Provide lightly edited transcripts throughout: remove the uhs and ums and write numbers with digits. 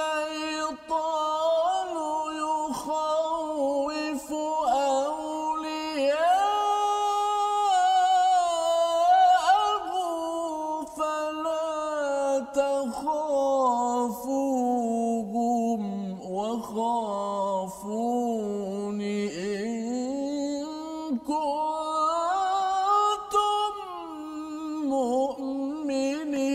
الشيطان يخوف أولياءه فلا تخافوهم وخافون إن كنتم مؤمنين.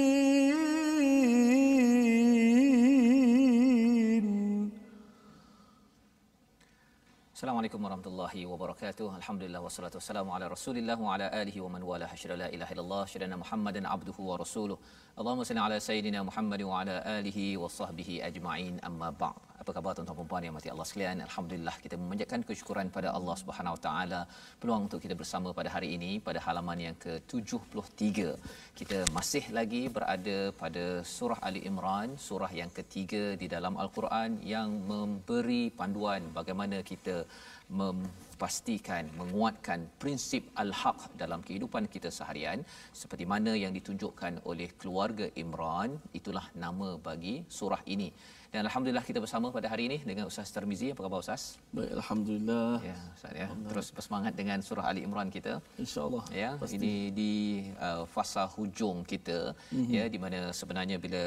Assalamualaikum warahmatullahi wabarakatuh. Alhamdulillah wassalatu wassalamu ala Rasulillah wa ala alihi wa man wala. Asyhadu la ilaha illallah, asyhadu Muhammadan abduhu wa rasuluh. Allahumma salli ala sayidina Muhammad wa ala alihi wa sahbihi ajma'in. Amma ba'd. Apa khabar tuan-tuan dan puan yang mati Allah sekalian? Alhamdulillah kita memanjatkan kesyukuran pada Allah Subhanahu wa taala peluang untuk kita bersama pada hari ini pada halaman yang ke-73. Kita masih lagi berada pada surah Ali Imran, surah yang ketiga di dalam Al-Quran yang memberi panduan bagaimana kita memastikan, menguatkan prinsip al-haq dalam kehidupan kita seharian seperti mana yang ditunjukkan oleh keluarga Imran. Itulah nama bagi surah ini. Dan alhamdulillah kita bersama pada hari ini dengan Ustaz Tarmizi. Apa khabar Ustaz? Baik, alhamdulillah. Ya, Ustaz ya. Terus bersemangat dengan surah Ali Imran kita. Insya-Allah. Ya, pasti. Ini di fasa hujung kita ya, di mana sebenarnya bila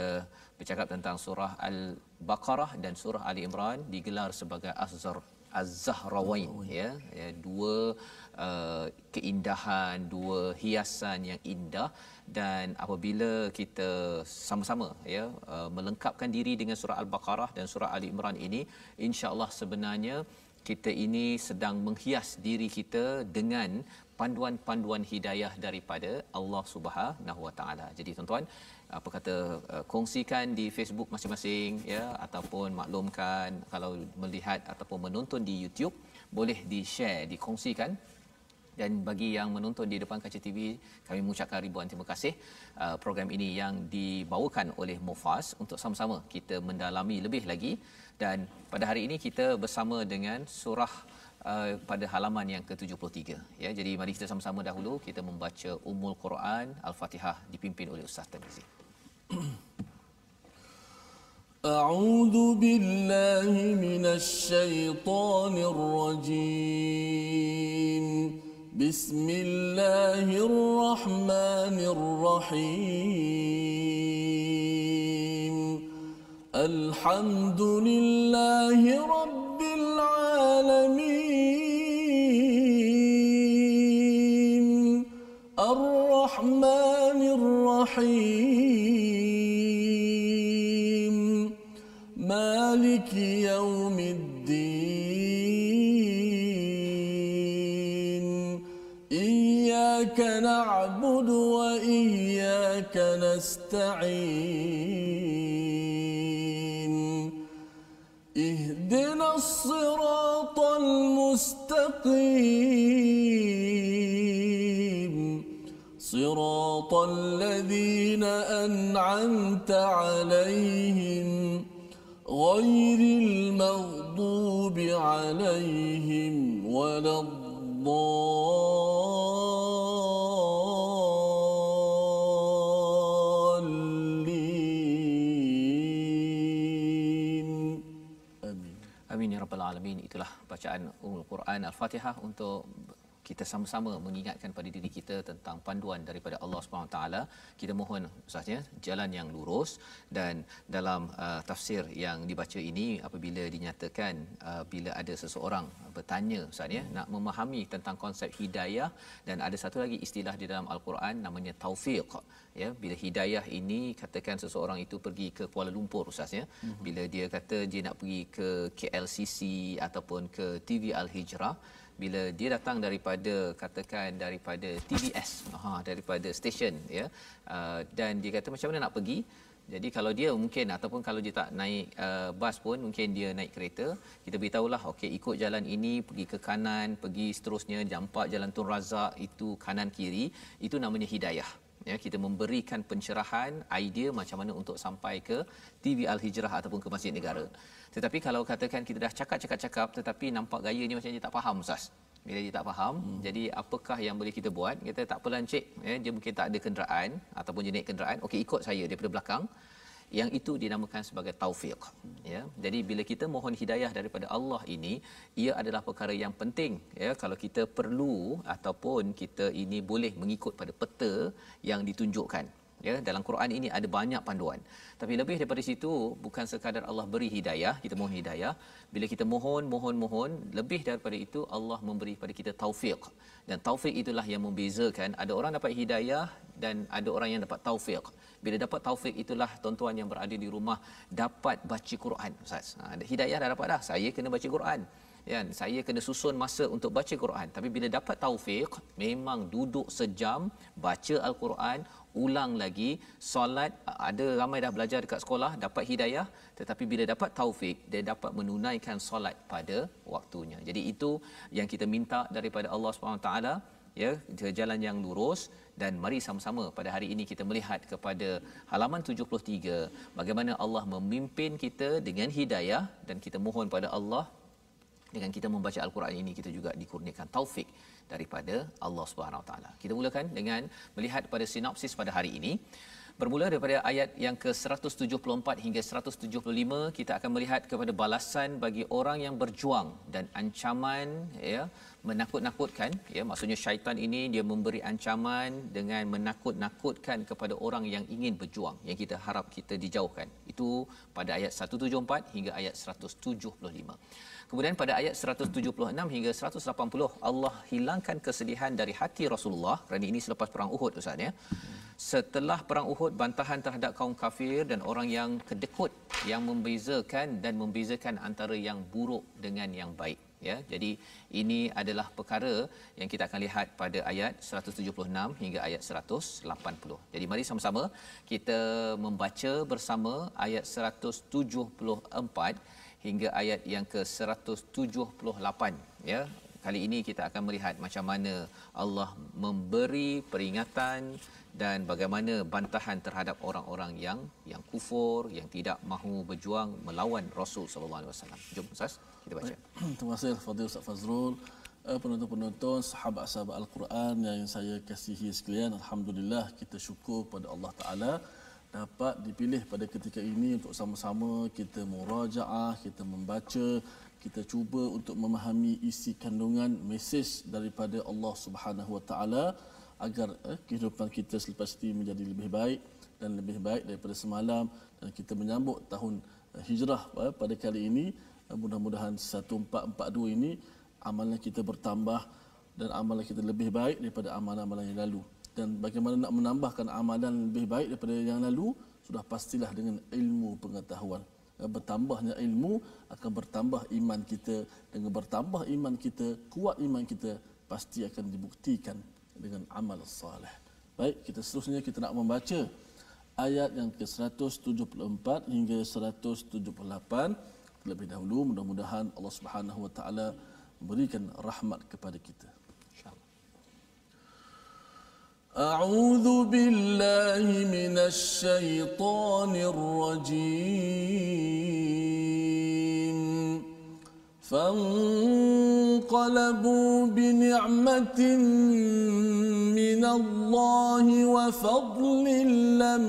bercakap tentang surah Al-Baqarah dan surah Ali Imran digelar sebagai Az-Zahrawain ya, dua keindahan, dua hiasan yang indah. Dan apabila kita sama-sama ya melengkapkan diri dengan surah Al-Baqarah dan surah Ali Imran ini, insya-Allah sebenarnya kita ini sedang menghias diri kita dengan panduan-panduan hidayah daripada Allah Subhanahu Wa Taala. Jadi tuan-tuan, apa kata, kongsikan di Facebook masing-masing ya, ataupun maklumkan kalau melihat ataupun menonton di YouTube boleh di-share, dikongsikan. Dan bagi yang menonton di depan kaca TV, kami mengucapkan ribuan terima kasih program ini yang dibawakan oleh Mufas untuk sama-sama kita mendalami lebih lagi. Dan pada hari ini kita bersama dengan surah pada halaman yang ke-73 ya. Jadi mari kita sama-sama dahulu kita membaca Ummul Quran Al-Fatihah dipimpin oleh Ustaz Tarmizi. A'udzu billahi minasy syaithanir rajim. Bismillahirrahmanirrahim. Alhamdulillahi rabbil alamin. Ar-Rahmanir Rahim. Maliki yaumiddin. Iyyaka na'budu wa iyyaka nasta'in. اهدنا الصراط المستقيم صراط الذين أنعمت عليهم غير المغضوب عليهم ولا Amin ya rabbal alamin. Itulah bacaan Ummul Quran Al-Fatihah untuk kita sama-sama mengingatkan pada diri kita tentang panduan daripada Allah Subhanahu Wa Taala. Kita mohon Ustaznya jalan yang lurus. Dan dalam tafsir yang dibaca ini, apabila dinyatakan bila ada seseorang bertanya Ustaz ya, nak memahami tentang konsep hidayah, dan ada satu lagi istilah di dalam Al-Quran namanya taufiq ya. Bila hidayah ini, katakan seseorang itu pergi ke Kuala Lumpur Ustaz ya, bila dia kata dia nak pergi ke KLCC ataupun ke TV Al-Hijrah, bila dia datang daripada, katakan daripada TBS, daripada stesen ya, dan dia kata macam mana nak pergi. Jadi kalau dia mungkin, ataupun kalau dia tak naik bas pun, mungkin dia naik kereta, kita beritahulah okey, ikut jalan ini, pergi ke kanan, pergi seterusnya, jampak jalan Tun Razak, itu kanan kiri. Itu namanya hidayah ya. Kita memberikan pencerahan, idea macam mana untuk sampai ke TV Al-Hijrah ataupun ke Masjid Negara. Tetapi kalau katakan kita dah cakap tetapi nampak gayanya macam dia tak faham Ustaz. Bila dia tak faham, jadi apakah yang boleh kita buat? Kita tak apalah encik ya, dia mungkin tak ada kenderaan ataupun dia naik kenderaan, okey ikut saya daripada belakang. yang itu dinamakan sebagai taufik, ya. Jadi bila kita mohon hidayah daripada Allah ini, ia adalah perkara yang penting, ya. Kalau kita perlu ataupun kita ini boleh mengikut pada peta yang ditunjukkan, ya. Dalam Quran ini ada banyak panduan, tapi lebih daripada situ, bukan sekadar Allah beri hidayah, kita mohon hidayah. Bila kita mohon, lebih daripada itu Allah memberi pada kita taufik, dan taufik itulah yang membezakan ada orang dapat hidayah dan ada orang yang dapat taufik. Bila dapat taufik itulah tuan-tuan yang berada di rumah dapat baca Quran, Ustaz. Hidayah dah dapat dah, saya kena baca Quran, ya, saya kena susun masa untuk baca Quran. Tapi bila dapat taufik, memang duduk sejam baca Al-Quran, ulang lagi solat. Ada ramai dah belajar dekat sekolah dapat hidayah, tetapi bila dapat taufik, dia dapat menunaikan solat pada waktunya. Jadi itu yang kita minta daripada Allah SWT, ya, jalan yang lurus. Dan mari sama-sama pada hari ini kita melihat kepada halaman 73, bagaimana Allah memimpin kita dengan hidayah, dan kita mohon pada Allah dengan kita membaca Al-Quran ini kita juga dikurniakan taufik daripada Allah Subhanahu Wa Taala. Kita mulakan dengan melihat pada sinopsis pada hari ini. Bermula daripada ayat yang ke-174 hingga 175, kita akan melihat kepada balasan bagi orang yang berjuang dan ancaman, ya, menakut-nakutkan, ya. Maksudnya syaitan ini dia memberi ancaman dengan menakut-nakutkan kepada orang yang ingin berjuang, yang kita harap kita dijauhkan. Itu pada ayat 174 hingga ayat 175. Kemudian pada ayat 176 hingga 180, Allah hilangkan kesedihan dari hati Rasulullah, kerana ini selepas perang Uhud, Ustaz, ya. Setelah perang Uhud, bantahan terhadap kaum kafir dan orang yang kedekut yang membezakan antara yang buruk dengan yang baik, ya. Jadi ini adalah perkara yang kita akan lihat pada ayat 176 hingga ayat 180. Jadi mari sama-sama kita membaca bersama ayat 174 hingga ayat yang ke-178, ya. Kali ini kita akan melihat macam mana Allah memberi peringatan dan bagaimana bantahan terhadap orang-orang yang kufur, yang tidak mahu berjuang melawan Rasul sallallahu alaihi wasallam. Jom Ustaz, kita baca. Terima kasih Fadil Ustaz Fazrul. Penonton-penonton, sahabat-sahabat Al-Quran yang saya kasihi sekalian, alhamdulillah kita syukur pada Allah Taala dapat dipilih pada ketika ini untuk sama-sama kita murajaah, kita membaca, kita cuba untuk memahami isi kandungan mesej daripada Allah Subhanahu Wa Taala agar kehidupan kita selepas ini menjadi lebih baik dan lebih baik daripada semalam, dan kita menyambut tahun hijrah pada kali ini. Mudah-mudahan 1442 ini amalan kita bertambah dan amalan kita lebih baik daripada amalan-amalan yang lalu. Dan bagaimana nak menambahkan amalan lebih baik daripada yang lalu, sudah pastilah dengan ilmu pengetahuan. Bertambahnya ilmu akan bertambah iman kita. Dengan bertambah iman kita, kuat iman kita, pasti akan dibuktikan dengan amal salih. Baik, kita seterusnya kita nak membaca ayat yang ke-174 hingga 178. Terlebih dahulu mudah-mudahan Allah Subhanahu Wa Taala memberikan rahmat kepada kita. أعوذ بالله من الشيطان الرجيم فانقلبوا بنعمة من الله وفضل لم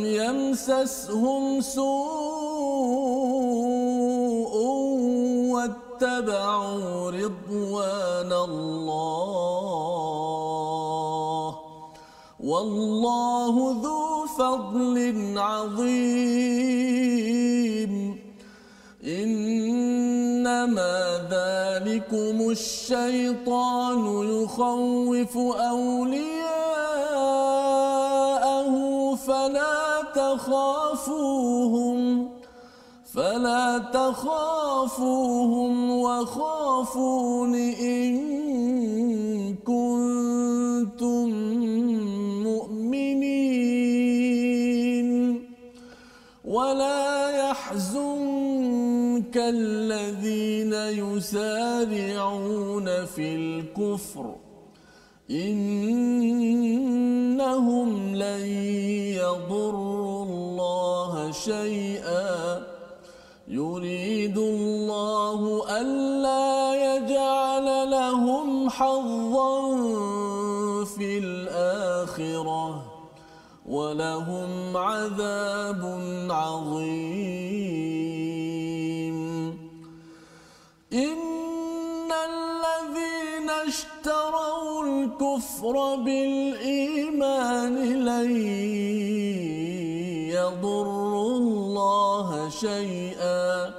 يمسسهم سوء واتبعوا رضوان الله والله ذو فضل عظيم إنما ذلكم الشيطان يخوف أولياءه فلا تخافوهم وخافون إن كنتم مؤمنين ولا يحزنك الذين يسارعون في الكفر إنهم لن يضروا الله شيئا يريد الله ألا يجعل لهم حظا الآخرة ولهم عذاب عظيم إن الذين اشتروا الكفر بالإيمان لن يضروا الله شيئا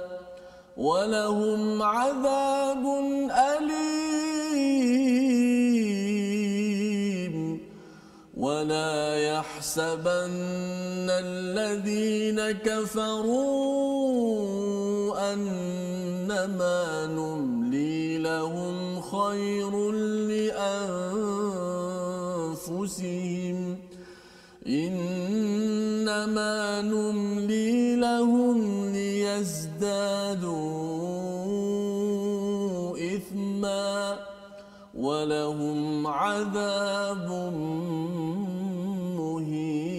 ولهم عذاب أليم ولا يحسبن الذين كفروا أنما نملي لهم خير لأنفسهم إنما نملي لهم ليزدادوا إثما ولهم عذاب مهين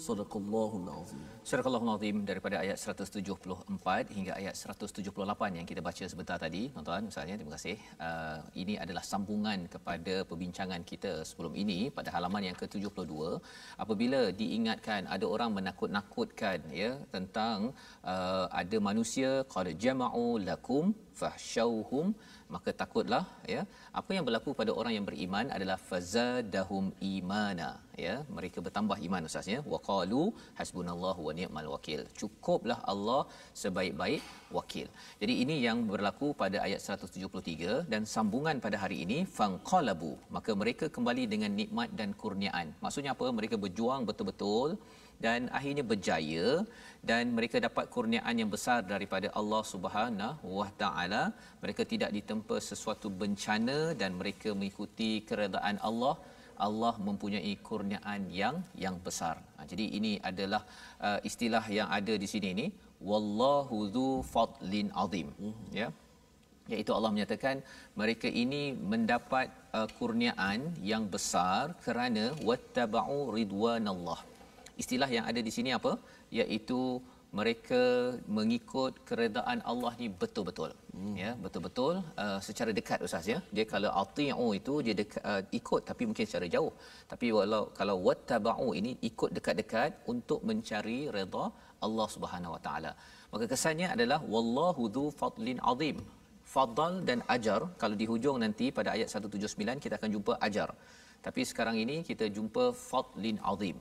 صدق الله العظيم. Surah Al-Azim daripada ayat 174 hingga ayat 178 yang kita baca sebentar tadi, tuan-tuan, misalnya, terima kasih. Ini adalah sambungan kepada perbincangan kita sebelum ini pada halaman yang ke-72. Apabila diingatkan ada orang menakut-nakutkan ya tentang ada manusia qad jama'u lakum fahsyauhum, maka takutlah ya. Apa yang berlaku pada orang yang beriman adalah fazadahum imana ya, mereka bertambah iman ustaznya. Waqalu hasbunallahu wa ni'mal wakil, cukuplah Allah sebaik-baik wakil. Jadi ini yang berlaku pada ayat 173 dan sambungan pada hari ini fanqalabu, maka mereka kembali dengan nikmat dan kurniaan. Maksudnya apa? Mereka berjuang betul-betul dan akhirnya berjaya dan mereka dapat kurniaan yang besar daripada Allah Subhanahu wa taala. Mereka tidak ditempa sesuatu bencana dan mereka mengikuti keredaan Allah. Allah mempunyai kurniaan yang besar. Jadi ini adalah istilah yang ada di sini ni, wallahu dzu fadlin azim ya, iaitu Allah menyatakan mereka ini mendapat kurniaan yang besar kerana wattaba'u ridwanallah. Istilah yang ada di sini apa? Iaitu mereka mengikut keredaan Allah ni betul-betul. Ya, betul-betul secara dekat ustaz ya. Dia kalau ati'u itu dia dekat, ikut tapi mungkin secara jauh. Tapi kalau wattaba'u ini ikut dekat-dekat untuk mencari redha Allah Subhanahu Wa Taala. Maka kesannya adalah wallahu dzu fadlin azim. Fadl dan ajar, kalau di hujung nanti pada ayat 179 kita akan jumpa ajar. Tapi sekarang ini kita jumpa fadlin azim.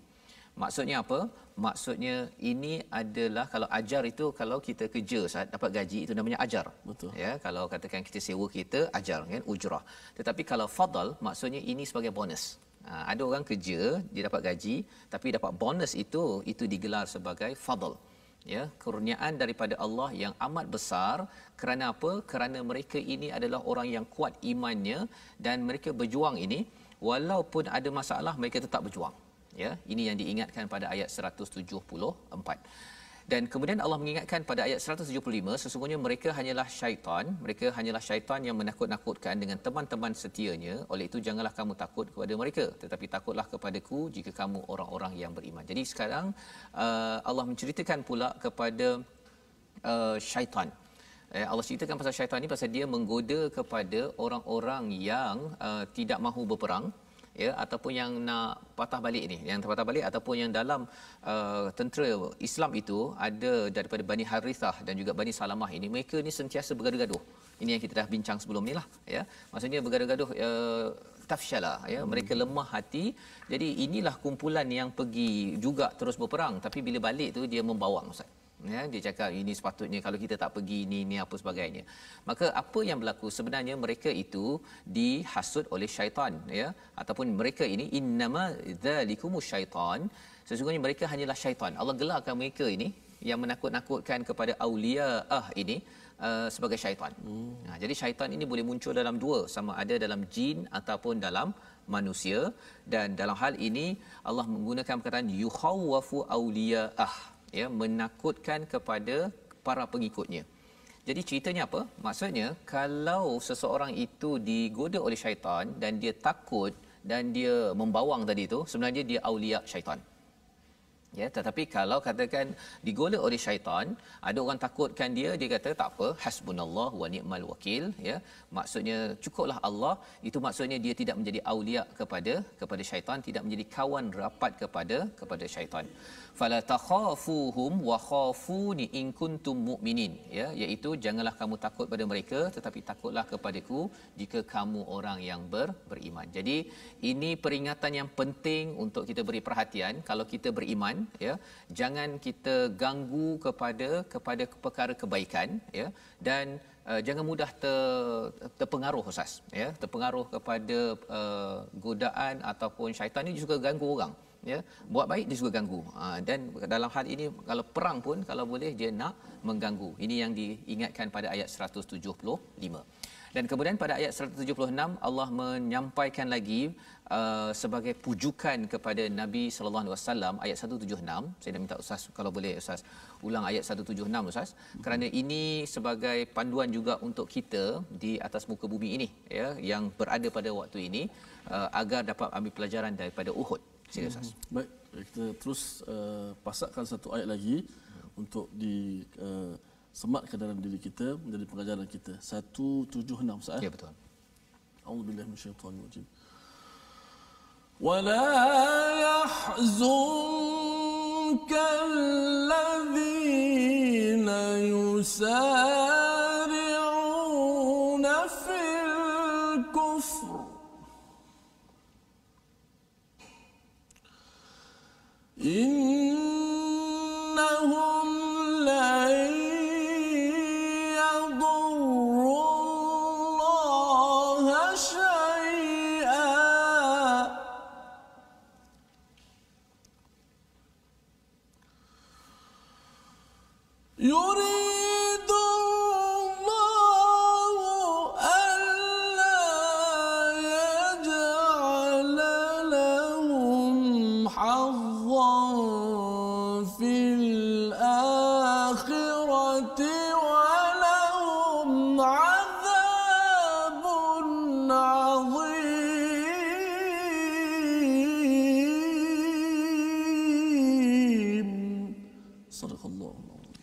Maksudnya apa? Maksudnya ini adalah kalau ajar itu kalau kita kerja saat dapat gaji itu namanya ajar. Betul. Ya, kalau katakan kita sewa kereta ajar kan, ujrah. Tetapi kalau fadal maksudnya ini sebagai bonus. Ada orang kerja dia dapat gaji tapi dapat bonus itu digelar sebagai fadal. Ya, kurniaan daripada Allah yang amat besar. Kerana apa? Kerana mereka ini adalah orang yang kuat imannya dan mereka berjuang ini walaupun ada masalah mereka tetap berjuang. Ya, ini yang diingatkan pada ayat 174. Dan kemudian Allah mengingatkan pada ayat 175 sesungguhnya mereka hanyalah syaitan yang menakut-nakutkan dengan teman-teman setianya. Oleh itu janganlah kamu takut kepada mereka tetapi takutlah kepadaku jika kamu orang-orang yang beriman. Jadi sekarang Allah menceritakan pula kepada syaitan. Allah ceritakan pasal syaitan ni pasal dia menggoda kepada orang-orang yang tidak mahu berperang ya, ataupun yang nak patah balik ni, yang terpatah balik ataupun yang dalam tentera Islam itu ada daripada Bani Harithah dan juga Bani Salamah ini, mereka ni sentiasa bergaduh-gaduh. Ini yang kita dah bincang sebelum ni lah ya. Maksudnya bergaduh-gaduh tafshala ya, mereka lemah hati. Jadi inilah kumpulan yang pergi juga terus berperang tapi bila balik tu dia membawang ustaz. Ya, dia cakap ini sepatutnya kalau kita tak pergi ni apa sebagainya. Maka apa yang berlaku sebenarnya mereka itu dihasut oleh syaitan ya, ataupun mereka ini innama dzalikumus syaitan, sesungguhnya mereka hanyalah syaitan. Allah gelarkan mereka ini yang menakut-nakutkan kepada aulia'ah ini sebagai syaitan. Jadi syaitan ini boleh muncul dalam dua, sama ada dalam jin ataupun dalam manusia. Dan dalam hal ini Allah menggunakan perkataan yukhawwafu aulia'ah ya, menakutkan kepada para pengikutnya. Jadi ceritanya apa? Maksudnya kalau seseorang itu digoda oleh syaitan dan dia takut dan dia membawang tadi tu, sebenarnya dia aulia syaitan. Ya, tetapi kalau katakan digola oleh syaitan, ada orang takutkan dia, dia kata tak apa, hasbunallah wa ni'mal wakil, ya. Maksudnya cukuplah Allah, itu maksudnya dia tidak menjadi aulia kepada syaitan, tidak menjadi kawan rapat kepada syaitan. Fala takhafuhum wa khafuni in kuntum mu'minin, ya, iaitu janganlah kamu takut pada mereka, tetapi takutlah kepadaku jika kamu orang yang beriman. Jadi ini peringatan yang penting untuk kita beri perhatian. Kalau kita beriman, ya, jangan kita ganggu kepada perkara kebaikan, ya, dan jangan mudah terpengaruh, Ustaz, ya, terpengaruh kepada godaan ataupun syaitan. Ini juga ganggu orang, ya, buat baik dia juga ganggu, dan dalam hal ini kalau perang pun kalau boleh dia nak mengganggu. Ini yang diingatkan pada ayat 175. Dan kemudian pada ayat 176 Allah menyampaikan lagi sebagai pujukan kepada Nabi sallallahu alaihi wasallam, ayat 176. Saya nak minta Ustaz kalau boleh Ustaz ulang ayat 176, Ustaz, kerana ini sebagai panduan juga untuk kita di atas muka bumi ini, ya, yang berada pada waktu ini, agar dapat ambil pelajaran daripada Uhud. Sila Ustaz. Baik, kita terus pasakkan satu ayat lagi untuk di sematkan dalam diri kita menjadi pengajaran kita. 176 Ustaz. Ya, betul. A'udzubillahi minasyaitonir rajim. ولا يحزنك الذين يسارعون في الكفر إنهم لن يضروا الله شيئا يريد الله ألا يجعل لهم حظا في الآخرة ولهم عذاب عظيم. صدق الله.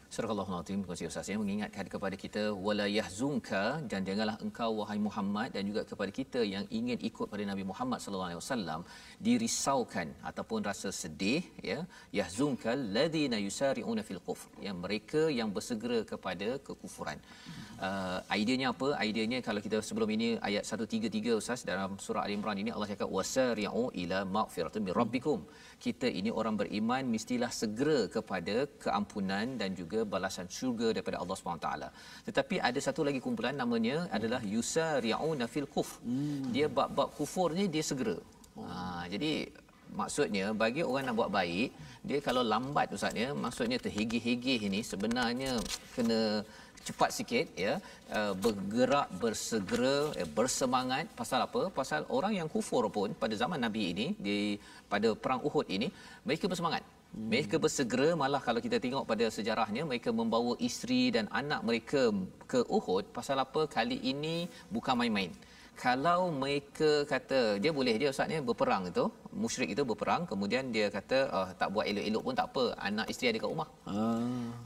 Surah Al-Azim, terima kasih Ustaz, yang mengingatkan kepada kita wala yahzunka, dan janganlah engkau wahai Muhammad dan juga kepada kita yang ingin ikut pada Nabi Muhammad sallallahu alaihi wasallam dirisaukan ataupun rasa sedih, ya, yahzunka alladhina yusari'una fil kufr, yang mereka yang bersegera kepada kekufuran. Ideanya apa? Ideanya kalau kita sebelum ini ayat 133 Ustaz dalam surah Al-Imran ini Allah cakap wasari'u ila maghfiratin min rabbikum. Kita ini orang beriman mestilah segera kepada keampunan dan juga balasan syurga daripada Allah SWT. Tetapi ada satu lagi kumpulan namanya adalah yusari'una fil kufr. Dia bab kufur ni dia segera. Jadi maksudnya bagi orang nak buat baik, dia kalau lambat Ustaz, ya, maksudnya terhegeh-hegeh ini sebenarnya kena cepat sikit, ya, bergerak bersegera, bersemangat. Pasal apa? Pasal orang yang kufur pun pada zaman Nabi ini, pada perang Uhud ini, mereka bersemangat. Mereka bersegera, malah kalau kita tengok pada sejarahnya mereka membawa isteri dan anak mereka ke Uhud. Pasal apa? Kali ini bukan main-main. Kalau mereka kata dia boleh dia Ustaz ni berperang itu, musyrik itu berperang, kemudian dia kata tak buat elok-elok pun tak apa, anak isteri ada kat rumah.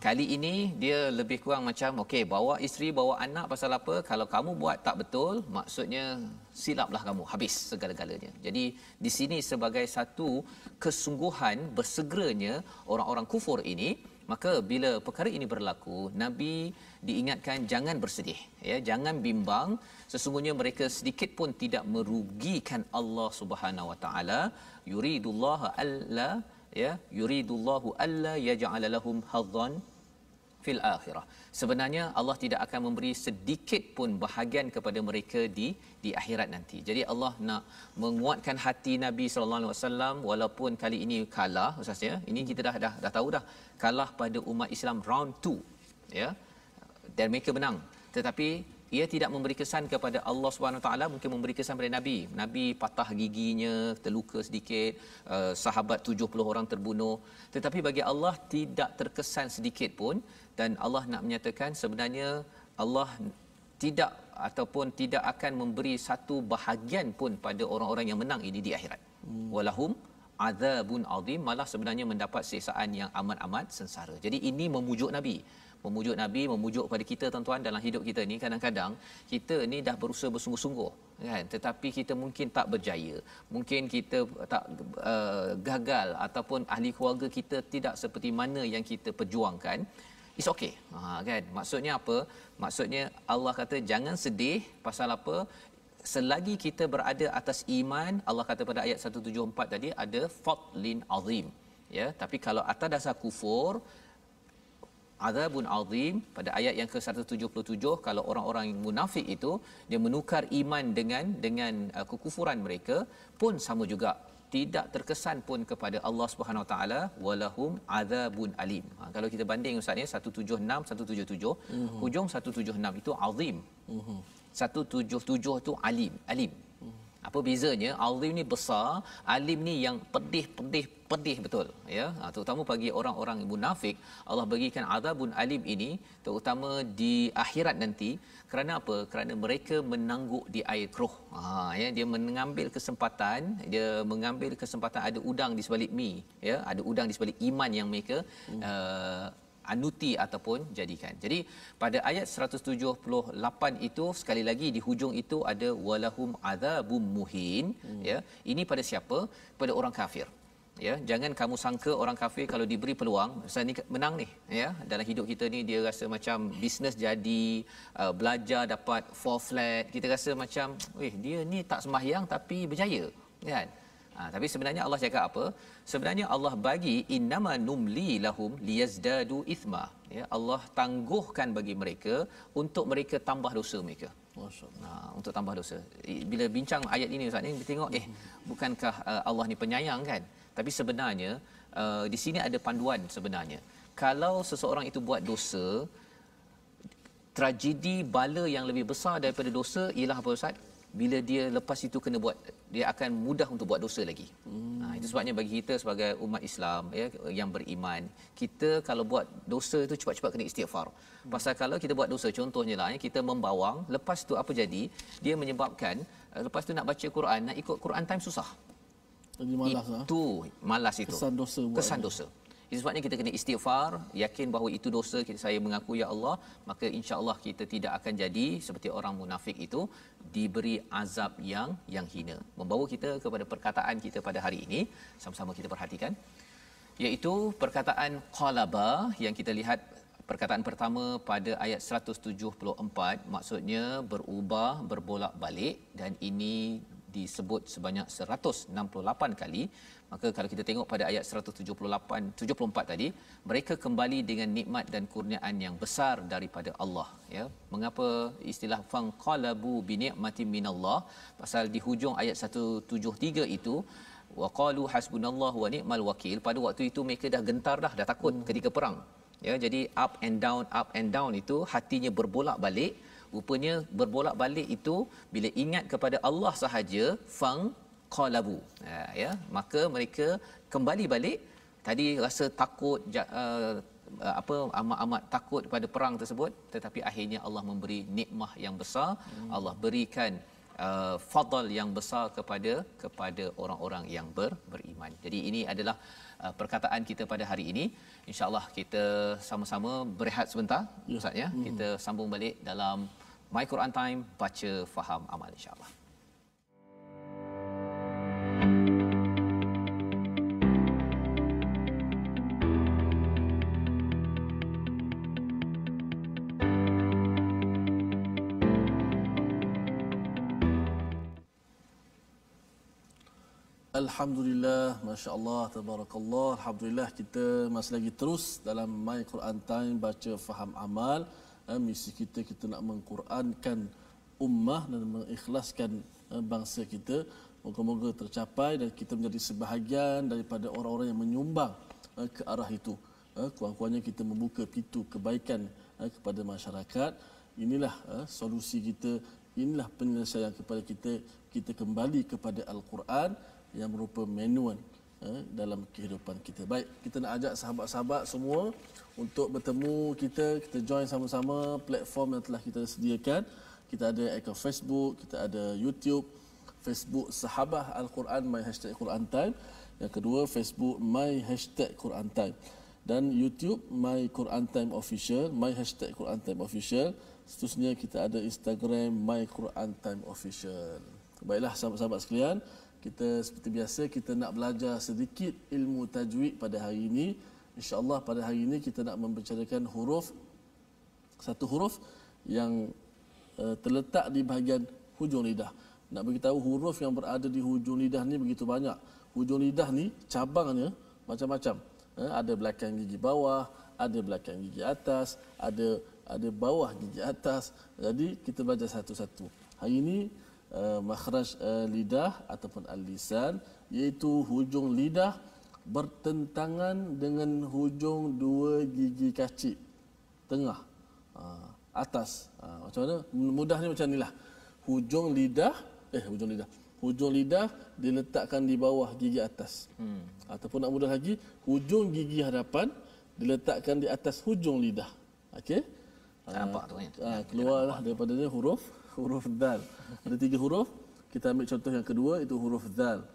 Kali ini dia lebih kurang macam okey, bawa isteri, bawa anak. Pasal apa? Kalau kamu buat tak betul, maksudnya silaplah kamu, habis segala-galanya. Jadi di sini sebagai satu kesungguhan bersegeranya orang-orang kufur ini, maka bila perkara ini berlaku, Nabi diingatkan jangan bersedih, ya, jangan bimbang. Sesungguhnya mereka sedikit pun tidak merugikan Allah Subhanahu Wa Taala. Yuridullahu alla, ya, yuridullahu alla yaj'ala lahum hadzan fil akhirah. Sebenarnya Allah tidak akan memberi sedikit pun bahagian kepada mereka di akhirat nanti. Jadi Allah nak menguatkan hati Nabi sallallahu alaihi wasallam walaupun kali ini kalah, Ustaz, ya. Ini kita dah tahu dah kalah pada umat Islam round 2, ya. Dan mereka menang. Tetapi ia tidak memberi kesan kepada Allah Subhanahu Wa Taala, mungkin memberi kesan pada Nabi. Nabi patah giginya, terluka sedikit, sahabat 70 orang terbunuh. Tetapi bagi Allah tidak terkesan sedikit pun, dan Allah nak menyatakan sebenarnya Allah tidak ataupun tidak akan memberi satu bahagian pun pada orang-orang yang menang ini di akhirat. Walahum azabun azim, malah sebenarnya mendapat siksaan yang amat-amat sengsara. Jadi ini memujuk Nabi, memujuk pada kita tuan-tuan. Dalam hidup kita ni kadang-kadang kita ni dah berusaha bersungguh-sungguh kan, tetapi kita mungkin tak berjaya, mungkin kita tak gagal, ataupun ahli keluarga kita tidak seperti mana yang kita perjuangkan. It's okay. Kan, maksudnya apa? Maksudnya Allah kata jangan sedih. Pasal apa? Selagi kita berada atas iman, Allah kata pada ayat 174 tadi, ada fadlin azim, ya. Tapi kalau atas dasar kufur, azabun azim. Pada ayat yang ke-177, kalau orang-orang yang munafik itu dia menukar iman dengan kekufuran mereka, pun sama juga, tidak terkesan pun kepada Allah Subhanahu Wa Taala, walahum azabun alim. Kalau kita banding ustaz ni 176 177, hujung 176 itu azim. 177 itu alim. Apa bezanya? Azim ni besar, alim ni yang pedih betul, ya. Terutama bagi orang-orang munafik, Allah bagikan azabun alim ini terutama di akhirat nanti. Kerana apa? Kerana mereka menangguk di air keruh. Ya, dia mengambil kesempatan ada udang di sebalik mi, ya, ada udang di sebalik iman yang mereka anuti ataupun jadikan. Jadi pada ayat 178 itu sekali lagi di hujung itu ada walahum adzabum muhin, ya. Ini pada siapa? Pada orang kafir. Ya, jangan kamu sangka orang kafir kalau diberi peluang, saya ni menang ni, ya. Dalam hidup kita ni dia rasa macam bisnes jadi, belajar dapat 4 flat, kita rasa macam dia ni tak sembahyang tapi berjaya, kan? Tapi sebenarnya Allah cakap apa? Sebenarnya Allah bagi innama numli lahum liyazdadu ithma. Ya, Allah tangguhkan bagi mereka untuk mereka tambah dosa mereka. Masya-Allah. Untuk tambah dosa. Bila bincang ayat ini ustaz ni kita tengok bukankah Allah ni penyayang kan? Tapi sebenarnya di sini ada panduan sebenarnya. Kalau seseorang itu buat dosa, tragedi bala yang lebih besar daripada dosa ialah apa ustaz? Bila dia lepas itu kena buat, dia akan mudah untuk buat dosa lagi. Itu sebabnya bagi kita sebagai umat Islam, ya, yang beriman, kita kalau buat dosa itu cepat-cepat kena istighfar. Pasal kalau kita buat dosa, contohnya lah, kita membawang, lepas tu apa jadi? Dia menyebabkan lepas tu nak baca Quran, nak ikut Quran time susah. Jadi malas malas itu. Kesan dosa. Itu sebabnya kita kena istighfar, yakin bahawa itu dosa, saya mengaku ya Allah, maka insya-Allah kita tidak akan jadi seperti orang munafik itu, diberi azab yang hina. Membawa kita kepada perkataan kita pada hari ini, sama-sama kita perhatikan, iaitu perkataan qalaba yang kita lihat. Perkataan pertama pada ayat 174, maksudnya berubah, berbolak-balik, dan ini disebut sebanyak 168 kali. Maka kalau kita tengok pada ayat 174 tadi, mereka kembali dengan nikmat dan kurniaan yang besar daripada Allah, ya. Mengapa istilah fanqalabu bi ni'matin minallah? Pasal di hujung ayat 173 itu waqalu hasbunallahu wa ni'mal wakil. Pada waktu itu mereka dah gentar dah takut ketika perang. Ya, jadi up and down itu hatinya berbolak-balik. Rupanya berbolak-balik itu bila ingat kepada Allah sahaja, qalabu, ya, maka mereka kembali balik. Tadi rasa takut, amat-amat takut pada perang tersebut, tetapi akhirnya Allah memberi nikmah yang besar. Allah berikan fadl yang besar kepada orang-orang yang beriman. Jadi ini adalah perkataan kita pada hari ini. InsyaAllah kita sama-sama berehat sebentar, ustaz, ya. Kita sambung balik dalam My Quran Time, baca, faham, amal, insyaAllah. Alhamdulillah, masya-Allah, tabarakallah. Alhamdulillah, kita masih lagi terus dalam My Quran Time, baca, faham, amal. Misi kita nak mengqurankan ummah dan mengikhlaskan bangsa kita. Moga-moga tercapai dan kita menjadi sebahagian daripada orang-orang yang menyumbang ke arah itu. Kurang-kurangnya kita membuka pintu kebaikan kepada masyarakat. Inilah solusi kita, inilah penyelesaian kepada kita kembali kepada Al-Quran yang merupakan manual dalam kehidupan kita. Baik, kita nak ajak sahabat-sahabat semua untuk bertemu kita join sama-sama platform yang telah kita sediakan. Kita ada akaun Facebook, kita ada YouTube, Facebook Sahabah Al-Quran, my #Quran Time. Yang kedua, Facebook My Quran Time. Dan YouTube My Quran Time Official, My Quran Time Official. Seterusnya kita ada Instagram My Quran Time Official. Baiklah sahabat-sahabat sekalian, kita seperti biasa kita nak belajar sedikit ilmu tajwid pada hari ini. InsyaAllah pada hari ini kita nak membicarakan satu huruf yang terletak di bahagian hujung lidah. Nak beritahu huruf yang berada di hujung lidah ni begitu banyak. Hujung lidah ni cabangnya macam-macam. Ada belakang gigi bawah, ada belakang gigi atas, ada bawah gigi atas. Jadi kita belajar satu-satu. Hari ini makhraj lidah ataupun al-lisan, iaitu hujung lidah bertentangan dengan hujung dua gigi kacik tengah atas. Macam mana? Mudah ni macam inilah. Hujung lidah diletakkan di bawah gigi atas. Ataupun nak mudah lagi, hujung gigi hadapan diletakkan di atas hujung lidah. Okey? Nampak tu keluarlah daripada ni huruf dal. Ada 3 huruf. Kita ambil contoh yang kedua, itu huruf dal.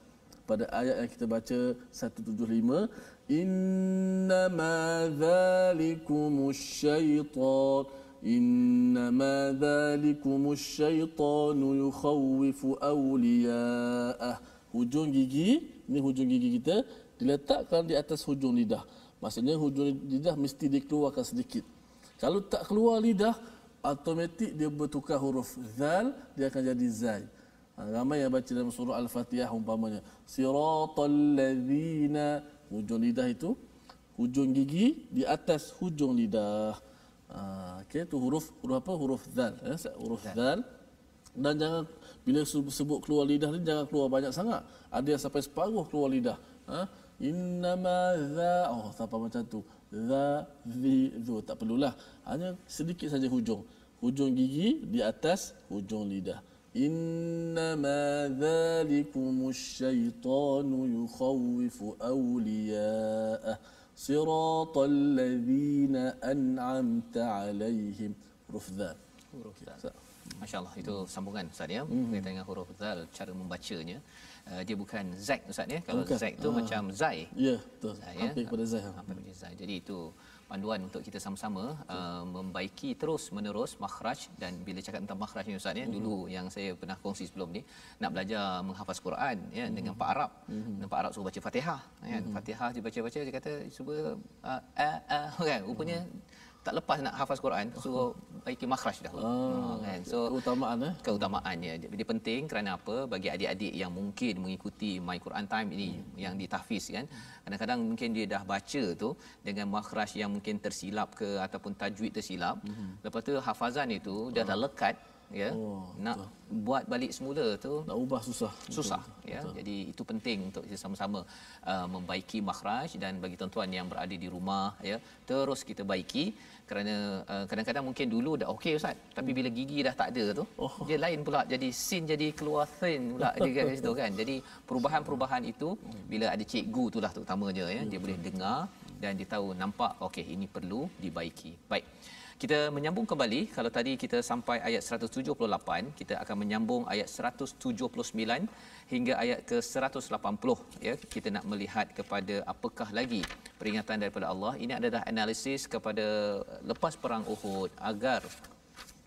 Pada ayat yang kita baca 175, innama dzalikumus syaitanu yukhawwifu awliya'ah. Hujung gigi kita diletakkan di atas hujung lidah. Maksudnya hujung lidah mesti dikeluarkan sedikit. Kalau tak keluar lidah, automatik dia bertukar huruf zal, dia akan jadi zai. Ramai yang baca dalam surah Al-Fatihah umpamanya, siratal ladzina, hujung lidah itu, hujung gigi di atas hujung lidah. Okey, tu huruf apa? Huruf zal, huruf zal. Dan jangan bila sebut keluar lidah ni jangan keluar banyak sangat. Ada yang sampai separuh keluar lidah. Innama za, sampai macam tu. Za, zi, zu, tak perlulah. Hanya sedikit saja hujung gigi di atas hujung lidah. Innama dzalikumus syaitanu yukhawwifu awliya'ah siratal ladzina an'amta 'alaihim. Huruf zal. Masya-Allah, itu sambungan Ustaz ya, berkaitan dengan huruf zal, cara membacanya. Dia bukan zaid Ustaz ya. Kalau zaid tu macam zai. Ya, betul. Hampir kepada zai. Jadi itu panduan untuk kita sama-sama membaiki terus menerus makhraj. Dan bila cakap tentang makhraj ni Ustaz ya, dulu yang saya pernah kongsi sebelum ni, nak belajar menghafaz Quran ya dengan Pak Arab. Dan Pak Arab suruh baca Fatihah kan. Fatihah dibaca-baca, dia kata cuba kan, rupanya tak lepas nak hafaz Quran, suruh baiki makhraj dahulu. Kan. So keutamaannya dia penting kerana apa? Bagi adik-adik yang mungkin mengikuti My Quran Time ini yang ditahfiz kan, kadang-kadang mungkin dia dah baca tu dengan makhraj yang mungkin tersilap ke ataupun tajwid tersilap. Lepas tu hafazan itu dah lekat ya. Nak buat balik semula tu nak ubah susah ya. Betul. Jadi itu penting untuk kita sama-sama membaiki makhraj. Dan bagi tuan-tuan yang berada di rumah ya, terus kita baiki kerana kadang-kadang mungkin dulu dah okey Ustaz, tapi bila gigi dah tak ada tu dia lain pula, jadi sin jadi keluar thin pula dia kat situ kan. Jadi perubahan-perubahan itu bila ada cikgu itulah terutamanya ya, dia boleh dengar dan dia tahu, nampak okey ini perlu dibaiki. Baik, kita menyambung kembali. Kalau tadi kita sampai ayat 178, kita akan menyambung ayat 179 hingga ayat ke 180 ya. Kita nak melihat kepada apakah lagi peringatan daripada Allah. Ini adalah analisis kepada lepas perang Uhud, agar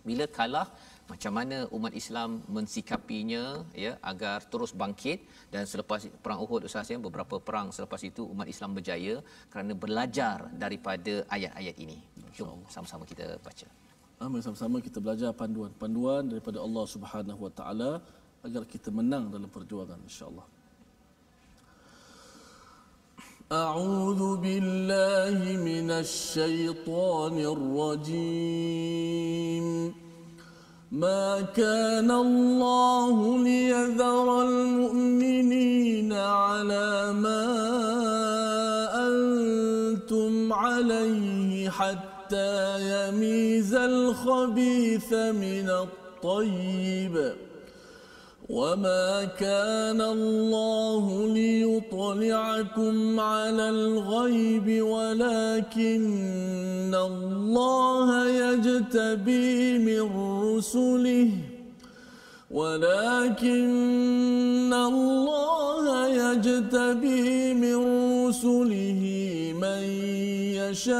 bila kalah macam mana umat Islam mensikapinya ya, agar terus bangkit. Dan selepas perang Uhud Ustaz ya, beberapa perang selepas itu umat Islam berjaya kerana belajar daripada ayat-ayat ini. Jom sama-sama kita baca. Mari sama-sama kita belajar panduan daripada Allah Subhanahu Wa Taala agar kita menang dalam perjuangan, insya-Allah. A'udzu billahi minasy syaithanir rajim. ما كان الله ليذر المؤمنين على ما أنتم عليه حتى يميز الخبيث من الطيب وما كان الله ليطلعكم على الغيب ولكن الله يجتبي من رسله رسله من يشاء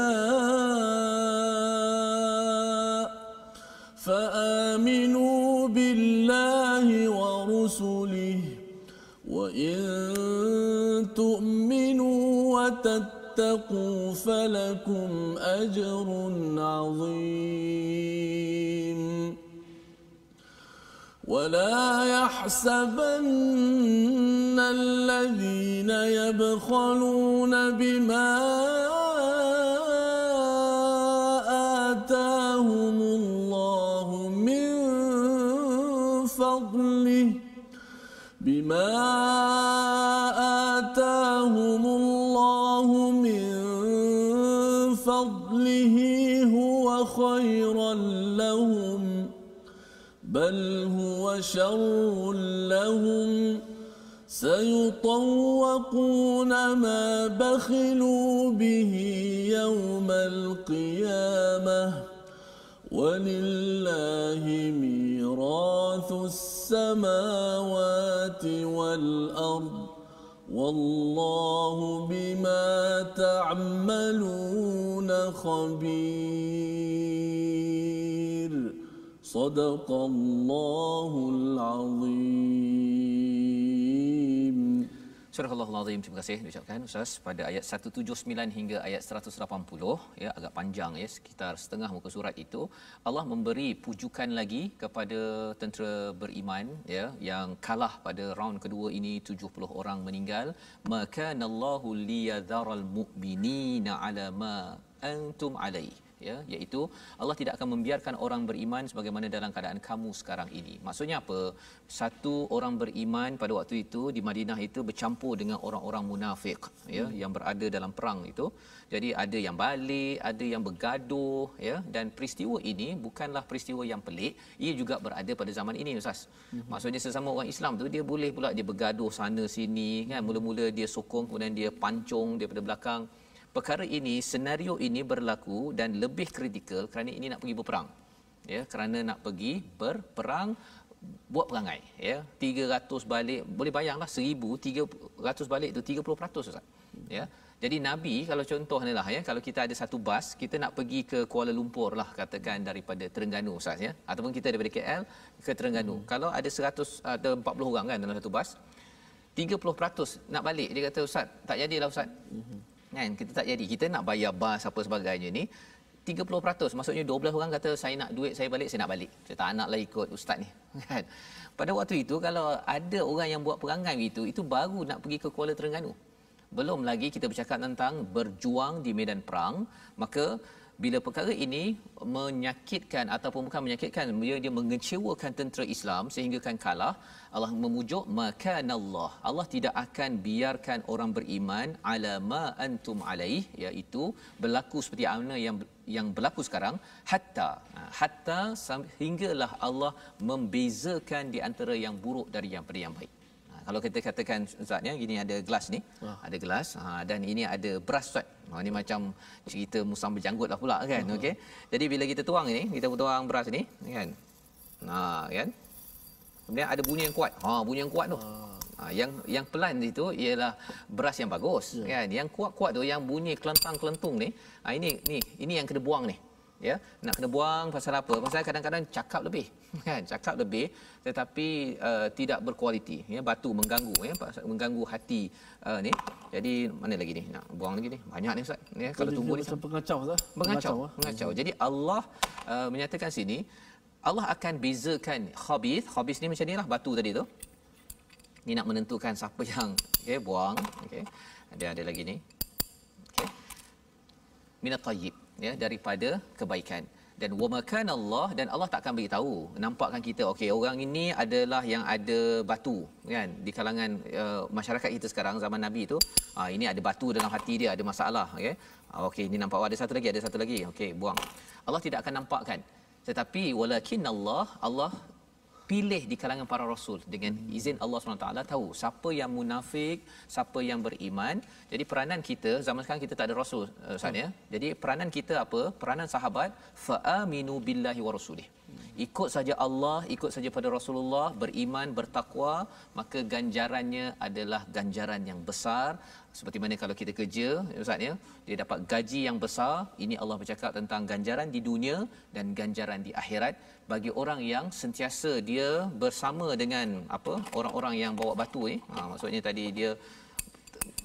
فآمنوا بالله ورسله وإن تؤمنوا وتتقوا فلكم أجر عظيم ولا يحسبن الذين يبخلون بما آتاهم الله من فضله هو خيرا لهم بل هو شر لهم سيطوقون ما بخلوا به يوم القيامة ولله ميراث السماوات والأرض والله بما تعملون خبير صدق الله العظيم. Surah Al-Azim, terima kasih diucapkan Ustaz pada ayat 179 hingga ayat 180 ya, agak panjang ya, sekitar setengah muka surat itu Allah memberi pujukan lagi kepada tentera beriman ya yang kalah pada round kedua ini, 70 orang meninggal. Maka nallahu liyadharal mu'minina ala ma antum alaihi ya, iaitu Allah tidak akan membiarkan orang beriman sebagaimana dalam keadaan kamu sekarang ini. Maksudnya apa? Satu orang beriman pada waktu itu di Madinah itu bercampur dengan orang-orang munafik ya yang berada dalam perang itu. Jadi ada yang balik, ada yang bergaduh ya, dan peristiwa ini bukanlah peristiwa yang pelik, ia juga berada pada zaman ini Ustaz. Maksudnya sesama orang Islam tu dia boleh pula dia bergaduh sana sini kan, mula-mula dia sokong kemudian dia pancung daripada belakang. Perkara ini, senario ini berlaku dan lebih kritikal kerana ini nak pergi berperang. Ya, kerana nak pergi berperang, buat perangai ya. 300 balik, boleh bayanglah 1000, 300 balik itu 30% Ustaz. Ya. Jadi Nabi kalau contohnya lah ya, kalau kita ada satu bas, kita nak pergi ke Kuala Lumpur lah katakan daripada Terengganu Ustaz ya, ataupun kita daripada KL ke Terengganu. Kalau ada 140 orang kan dalam satu bas, 30% nak balik, dia kata Ustaz, tak jadilah Ustaz. Kan kita tak jadi, kita nak bayar bas apa sebagainya ni, 30%, maksudnya 12 orang kata saya nak duit saya balik, saya nak balik, saya tak naklah ikut ustaz ni kan. Pada waktu itu kalau ada orang yang buat perangai begitu, itu baru nak pergi ke Kuala Terengganu, belum lagi kita bercakap tentang berjuang di medan perang. Maka bila perkara ini menyakitkan ataupun bukan menyakitkan, dia mengecewakan tentera Islam sehingga kan kalah, Allah memujuk makanallah, Allah tidak akan biarkan orang beriman ala ma antum alaih, iaitu berlaku seperti mana yang berlaku sekarang, hatta hinggalah Allah membezakan di antara yang buruk daripada yang baik. Kalau kita katakan Ustaz ya, gini ada gelas ni, ada gelas dan ini ada beras Ustaz. Ini macam cerita musang berjanggut lah pula kan. Okey. Jadi bila kita tuang ni, kita tuang beras ni kan. Kan. Kemudian ada bunyi yang kuat. Bunyi yang kuat tu. Yang pelan itu ialah beras yang bagus kan. Yang kuat-kuat tu yang bunyi kelentang-kelentung ni, ini yang kena buang ni. Ya, nak kena buang pasal apa? Pasal kadang-kadang cakap lebih kan, cakap lebih tetapi tidak berkualiti ya, batu mengganggu ya, mengganggu hati ni. Jadi mana lagi ni? Nak buang lagi ni. Banyak ni Ustaz ya, kalau tunggu ni mengacau. Jadi Allah menyatakan sini Allah akan bezakan khabith ni macam nilah batu tadi tu. Ni nak menentukan siapa yang buang, okey. Ada lagi ni. Okey. Minat tayyib ya, daripada kebaikan. Dan wa makan Allah, dan Allah tak akan beritahu, nampakkan kita okey orang ini adalah yang ada batu kan di kalangan masyarakat kita sekarang zaman Nabi tu, ini ada batu dalam hati dia, ada masalah okey. Okey ini nampak ada satu lagi okey buang. Allah tidak akan nampakkan, tetapi walakin Allah pilih di kalangan para rasul dengan izin Allah SWT, tahu siapa yang munafik, siapa yang beriman. Jadi peranan kita zaman sekarang, kita tak ada rasul Ustaz ya. Jadi peranan kita apa? Peranan sahabat, fa aminu billahi wa rasulih. ikut saja Allah, ikut saja pada Rasulullah, beriman, bertakwa, maka ganjarannya adalah ganjaran yang besar. Seperti mana kalau kita kerja, Ustaz ya, dia dapat gaji yang besar. Ini Allah bercakap tentang ganjaran di dunia dan ganjaran di akhirat bagi orang yang sentiasa dia bersama dengan orang-orang yang bawa batu maksudnya tadi dia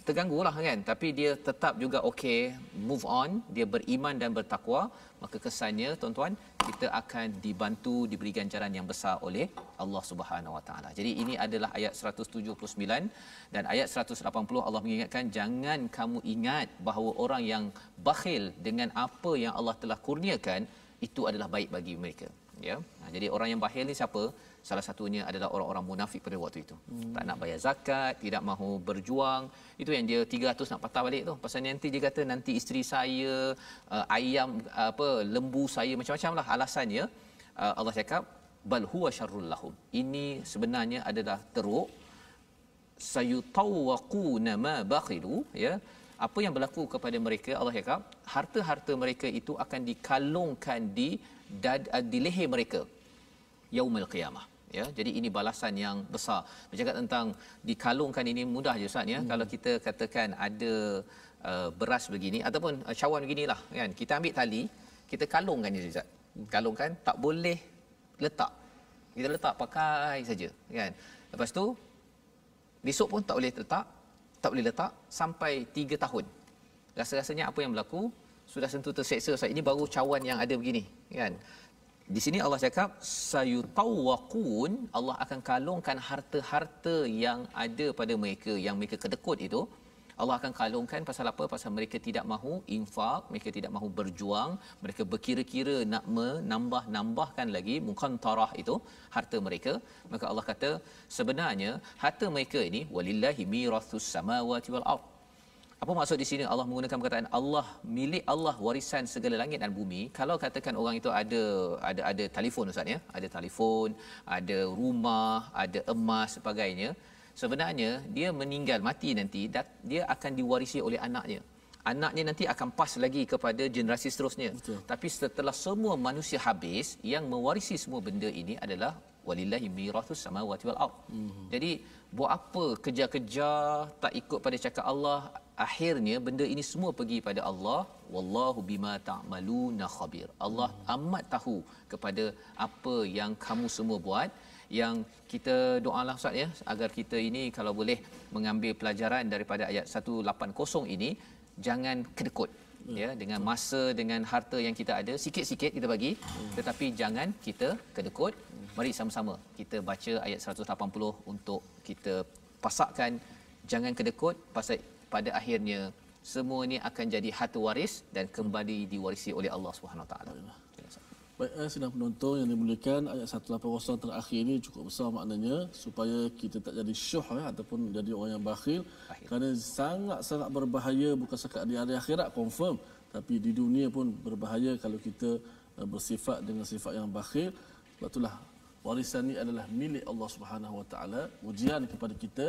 terganggulah kan, tapi dia tetap juga okey, move on, dia beriman dan bertakwa, maka kesannya tuan-tuan kita akan dibantu, diberi ganjaran yang besar oleh Allah Subhanahu Wa Taala. Jadi ini adalah ayat 179 dan ayat 180 Allah mengingatkan jangan kamu ingat bahawa orang yang bakhil dengan apa yang Allah telah kurniakan itu adalah baik bagi mereka, ya. Jadi orang yang bakhil ni siapa? Salah satunya adalah orang-orang munafik pada waktu itu. Tak nak bayar zakat, tidak mahu berjuang. Itu yang dia 300 nak patah balik tu. Pasal nanti dia kata nanti isteri saya, ayam lembu saya, macam-macam lah alasannya. Allah cakap bal huwa syarrul lahum. Ini sebenarnya adalah teruk. Sayutawaquna ma bakhilu, ya. Apa yang berlaku kepada mereka, Allah cakap harta-harta mereka itu akan dikalungkan di leher mereka yaumul qiyamah, ya. Jadi ini balasan yang besar. Bercakap tentang dikalungkan ini mudah je Ustaz ya. Kalau kita katakan ada beras begini ataupun cawan beginilah kan, kita ambil tali, kita kalungkan je Ustaz. Kalungkan, tak boleh letak. Kita letak pakai saja kan. Lepas tu besok pun tak boleh letak sampai 3 tahun. Rasa-rasanya apa yang berlaku? Sudah sentuh terseksa Ustaz. Ini baru cawan yang ada begini kan. Di sini Allah cakap sayutawaqun, Allah akan kalungkan harta-harta yang ada pada mereka, yang mereka kedekut itu. Allah akan kalungkan pasal apa? Pasal mereka tidak mahu infak, mereka tidak mahu berjuang, mereka berkira-kira nak menambahkan lagi muqantarah itu harta mereka. Maka Allah kata sebenarnya harta mereka ini walillahi mirathus samawati wal ardh. Apa maksud di sini Allah menggunakan perkataan Allah, milik Allah warisan segala langit dan bumi. Kalau katakan orang itu ada telefon Ustaz ya, ada telefon, ada rumah, ada emas sebagainya, sebenarnya dia meninggal mati nanti dia akan diwarisi oleh anaknya. Anaknya nanti akan pas lagi kepada generasi seterusnya. Betul. Tapi setelah semua manusia habis, yang mewarisi semua benda ini adalah walillahi mirathus samawati wal ardh. Jadi buat apa kejar-kejar tak ikut pada cakap Allah, akhirnya benda ini semua pergi pada Allah. Wallahu bima ta'maluna khabir. Allah amat tahu kepada apa yang kamu semua buat. Yang kita doalah Ustaz ya, agar kita ini kalau boleh mengambil pelajaran daripada ayat 180 ini, jangan kedekut ya dengan masa, dengan harta yang kita ada, sikit-sikit kita bagi, tetapi jangan kita kedekut. Mari sama-sama kita baca ayat 180 untuk kita pasakkan jangan kedekut, pasal pada akhirnya semua ini akan jadi harta waris dan kembali diwarisi oleh Allah Subhanahu Wa Taala. Baik, sidang penonton yang dimuliakan, ayat 180 terakhir ini cukup besar maknanya supaya kita tak jadi syuh ataupun jadi orang yang bakhil. Kerana sangat-sangat berbahaya, bukan sekadar di hari akhirat confirm, tapi di dunia pun berbahaya kalau kita bersifat dengan sifat yang bakhil. Sebab itulah warisan ini adalah milik Allah Subhanahu Wa Taala. Ujian kepada kita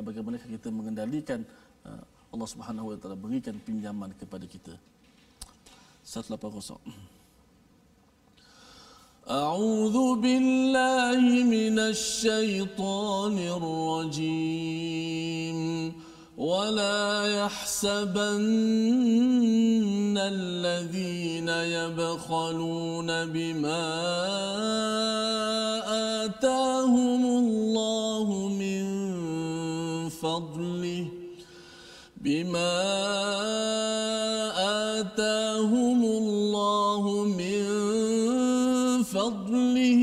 bagaimana kita mengendalikan Allah Subhanahu Wa Taala berikan pinjaman kepada kita. 180. A'udzu billahi minasy syaithanir rajim. ولا يحسبن الذين يبخلون بما آتاهم الله من فضله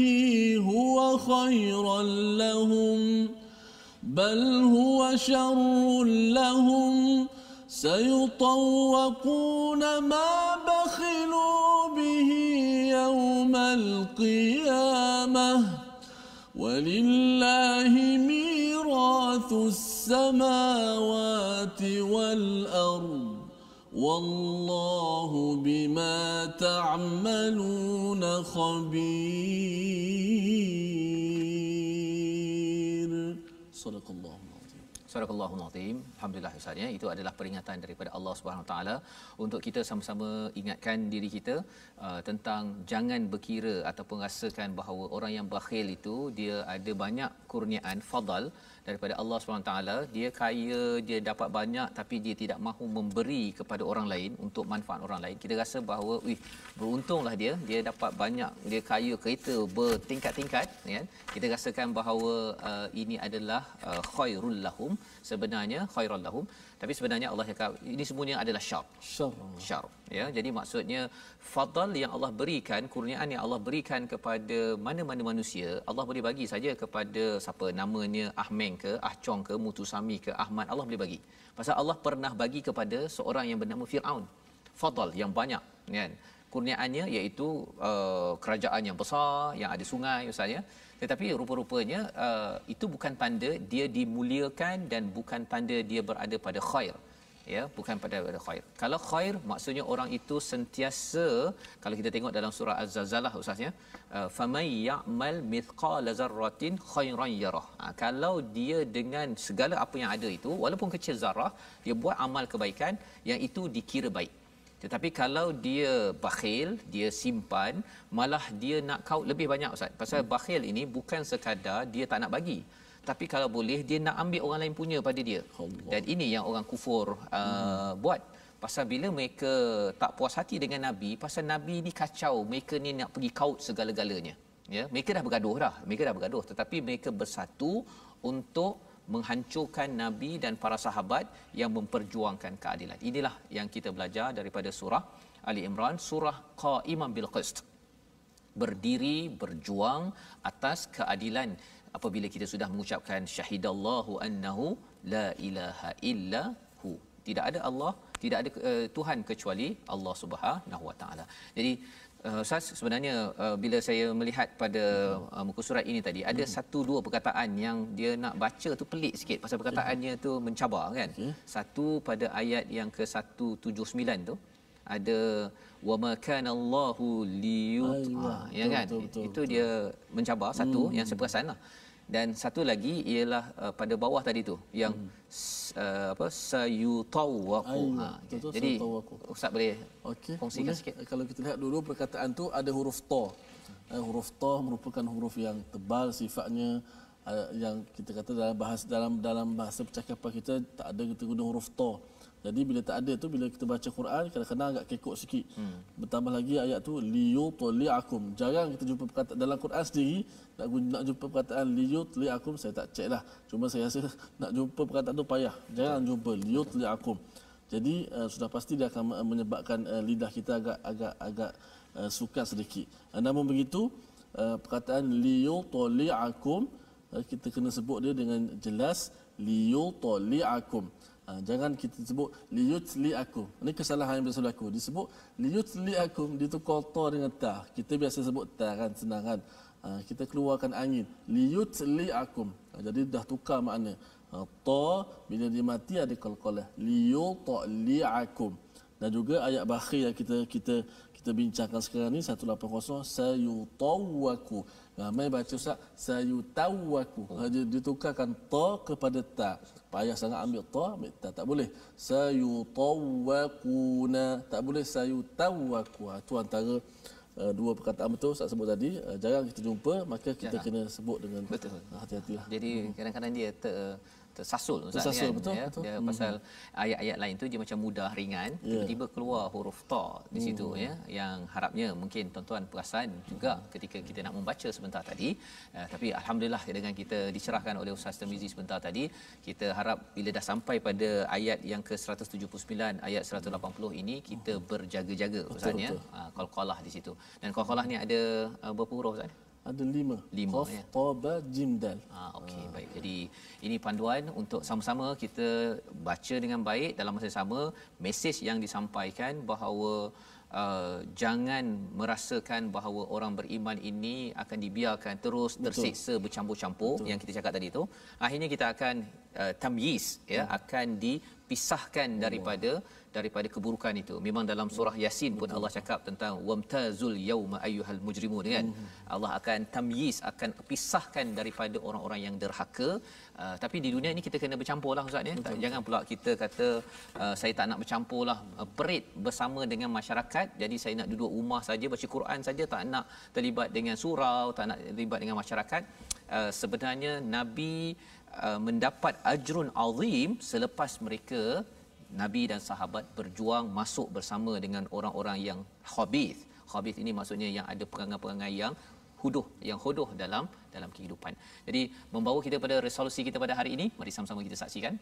هو خيرا لهم بل هو شر لهم سيطوقون ما بخلوا به يوم القيامة ولله ميراث السماوات والأرض والله بما تعملون خبير. صدق الله العظيم. Surahul Azim. Alhamdulillah Ustaz ya. Itu adalah peringatan daripada Allah Subhanahu Wa Taala untuk kita sama-sama ingatkan diri kita tentang jangan berkira ataupun rasakan bahawa orang yang bakhil itu dia ada banyak kurniaan fadal daripada Allah Subhanahu Taala. Dia kaya, dia dapat banyak tapi dia tidak mahu memberi kepada orang lain untuk manfaat orang lain. Kita rasa bahawa beruntunglah dia dapat banyak, dia kaya, kereta bertingkat-tingkat ya. Kita rasakan bahawa ini adalah khairul lahum, sebenarnya khairul lahum, tapi sebenarnya Allah cakap ini semuanya adalah syar ya. Jadi maksudnya fadal yang Allah berikan, kurniaan yang Allah berikan kepada mana-mana manusia, Allah boleh bagi saja kepada siapa namanya Ahmeng ke Ahcong ke Mutusami ke Ahmad, Allah boleh bagi. Pasal Allah pernah bagi kepada seorang yang bernama Firaun fadal yang banyak kan. Kurniaannya iaitu kerajaan yang besar yang ada sungai misalnya, tetapi rupa-rupanya itu bukan tanda dia dimuliakan dan bukan tanda dia berada pada khair ya, bukan pada khair. Kalau khair maksudnya orang itu sentiasa, kalau kita tengok dalam surah Az-Zalzalah ustaznya, famay ya'mal mithqala zarratin khairan yarah. Kalau dia dengan segala apa yang ada itu walaupun kecil zarah, dia buat amal kebaikan yang itu dikira baik. Tetapi kalau dia bakhil, dia simpan, malah dia nak kau lebih banyak ustaz. Pasal bakhil ini bukan sekadar dia tak nak bagi, tapi kalau boleh dia nak ambil orang lain punya pada dia. Allah. Dan ini yang orang kufur buat. Pasal bila mereka tak puas hati dengan Nabi, pasal Nabi ni kacau, mereka ni nak pergi kaut segala-galanya. Ya, mereka dah bergaduh, tetapi mereka bersatu untuk menghancurkan Nabi dan para sahabat yang memperjuangkan keadilan. Inilah yang kita belajar daripada surah Ali Imran, surah Qa'iman bil Qist. Berdiri, berjuang atas keadilan. Apabila kita sudah mengucapkan syahidallahu annahu la ilaha illa hu. Tidak ada Allah, tidak ada Tuhan kecuali Allah Subhanahu wa taala. Jadi Ustaz, sebenarnya bila saya melihat pada muka surat ini tadi, ada satu dua perkataan yang dia nak baca tu pelik sikit pasal perkataannya tu mencabar kan. Satu pada ayat yang ke-179 tu ada wa ma kana Allahu liyut, ya kan, betul. Itu dia mencabar satu yang saya perasanlah. Dan satu lagi ialah pada bawah tadi tu yang sayutawaqu. Jadi Ustaz boleh kongsikan sikit. Kalau kita lihat dulu perkataan tu ada huruf ta. Huruf ta merupakan huruf yang tebal sifatnya, yang kita kata dalam bahasa percakapan kita tak ada kita guna huruf ta. Jadi bila tak ada tu, bila kita baca Quran kadang-kadang agak kekok sikit. Bertambah lagi ayat tu liyutliakum. Jarang kita jumpa perkataan dalam Quran sendiri nak jumpa perkataan liyutliakum. Saya tak check lah. Cuma saya rasa nak jumpa perkataan tu payah. Jarang jumpa liyutliakum. Jadi sudah pasti dia akan menyebabkan lidah kita agak sukar sedikit. Namun begitu perkataan liyutliakum kita kena sebut dia dengan jelas, liyutliakum. Jangan kita sebut liyutliakum. Ini kesalahan yang biasa berlaku. Disebut liyutliakum, ditukar ta dengan ta. Kita biasa sebut ta kan, senang kan. Kita keluarkan angin. Liyutliakum. Jadi dah tukar makna. Ta bila dia mati ada qalqalah. Liyutliakum. Dan juga ayat bakhir yang kita bincangkan sekarang ni 180 sayutawwaku. Ramai baca Ustaz sayutawwaku. Ditukarkan ta kepada ta. Payah sangat ambil ta, ambil ta. Tak boleh. Sayutawwaquna. Tak boleh sayutawwaku. Itu antara dua perkataan betul Ustaz sebut tadi. Jarang kita jumpa, maka kita kena sebut dengan hati-hatilah. Jadi kadang-kadang dia tersasul Ustaz kan. Betul. Dia pasal ayat-ayat lain tu dia macam mudah ringan, tiba-tiba keluar huruf ta di situ ya, yang harapnya mungkin tuan-tuan perasan juga ketika kita nak membaca sebentar tadi. Tapi alhamdulillah dengan kita dicerahkan oleh Ustaz Tirmizi sebentar tadi, kita harap bila dah sampai pada ayat yang ke-179 ayat 180 ini kita berjaga-jaga Ustaz ya. Qalqalah di situ. Dan qalqalah ni ada berapa huruf Ustaz? Ada 5. Qaf, ya. ta, ba, jim, dal. Okey, baik. Jadi ini panduan untuk sama-sama kita baca dengan baik. Dalam masa sama, mesej yang disampaikan bahawa jangan merasakan bahawa orang beriman ini akan dibiarkan terus tersiksa bercampur-campur yang kita cakap tadi tu. Akhirnya kita akan tamyiz ya, akan dipisahkan daripada keburukan itu. Memang dalam surah Yasin pun Allah cakap tentang wamtazul yauma ayyuhal mujrimun kan. Allah akan tamyiz, akan pisahkan daripada orang-orang yang derhaka. Tapi di dunia ini kita kena bercampurlah ustaz ya. Jangan pula kita kata saya tak nak bercampurlah, perit bersama dengan masyarakat, jadi saya nak duduk rumah saja baca Quran saja, tak nak terlibat dengan surau, tak nak terlibat dengan masyarakat. Sebenarnya Nabi mendapat ajrun azim selepas mereka Nabi dan sahabat berjuang masuk bersama dengan orang-orang yang khabith. Khabith ini maksudnya yang ada perangai-perangai yang hodoh dalam kehidupan. Jadi membawa kita pada resolusi kita pada hari ini, mari sama-sama kita saksikan.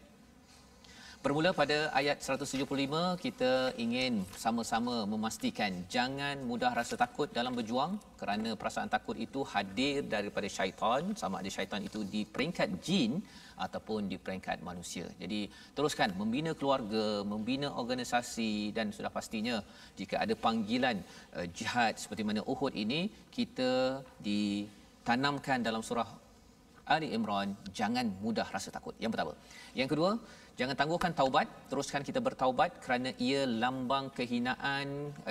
Bermula pada ayat 175, kita ingin sama-sama memastikan jangan mudah rasa takut dalam berjuang, kerana perasaan takut itu hadir daripada syaitan, sama ada syaitan itu di peringkat jin ataupun di peringkat manusia. Jadi teruskan membina keluarga, membina organisasi, dan sudah pastinya jika ada panggilan jihad seperti mana Uhud ini, kita ditanamkan dalam surah Ali Imran, jangan mudah rasa takut. Yang pertama. Yang kedua, jangan tangguhkan taubat, teruskan kita bertaubat kerana ia lambang kehinaan